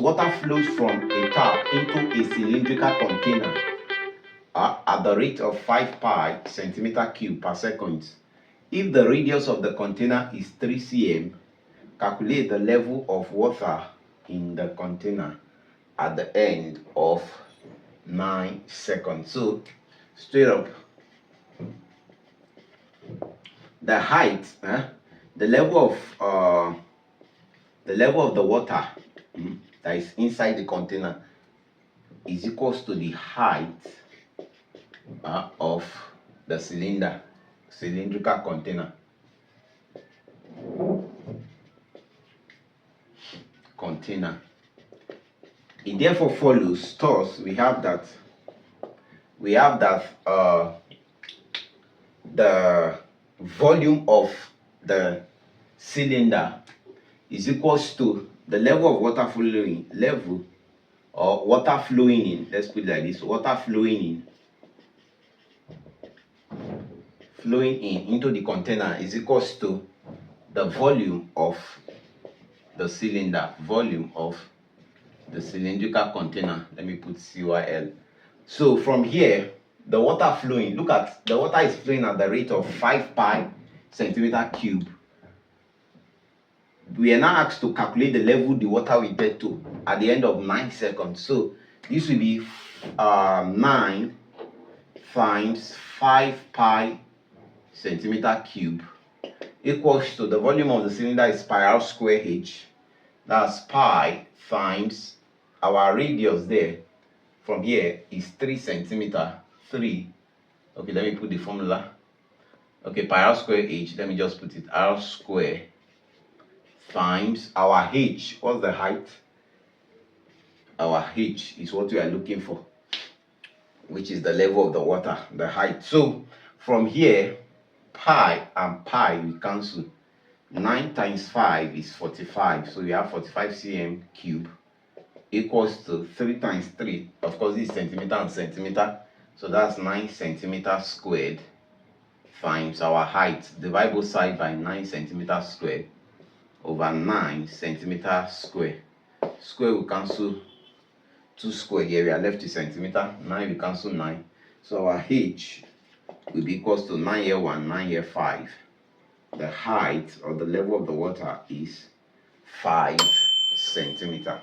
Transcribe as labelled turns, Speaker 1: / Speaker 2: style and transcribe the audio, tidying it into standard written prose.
Speaker 1: water flows from a tap into a cylindrical container at the rate of 5 pi centimeter cube per second. If the radius of the container is 3 cm, calculate the level of water in the container at the end of 9 seconds. So, straight up, the height, the level of the water that is inside the container is equals to the height of the cylindrical container. It therefore follows, thus we have that the volume of the cylinder is equals to the level of water flowing in. Let's put it like this: water flowing in into the container is equals to the volume of the cylinder, volume of the cylindrical container. Let me put CYL. So from here, the water flowing, look at the water is flowing at the rate of 5 pi centimeter cube. We are now asked to calculate the level the water will get to at the end of 9 seconds. So this will be 9 times 5 pi centimeter cube equals to the volume of the cylinder is pi r square h. That's pi times our radius there from here is 3 centimeter. 3. Okay, let me put the formula. Okay, pi r square h. Let me just put it r square times our h. What's the height? Our h is what we are looking for, which is the level of the water, the height. So from here, pi and pi we cancel. 9 times 5 is 45. So we have 45 cm cube equals to 3 times 3. Of course, this is centimeter and centimeter. So that's 9 centimeters squared times our height. Divide both sides by 9 centimeters squared over 9 centimeters square. Square will cancel 2 square here. We are left with centimeter. 9 will cancel 9. So our h will be equals to 9 here 1, 9 here 5. The height or the level of the water is 5 centimeters.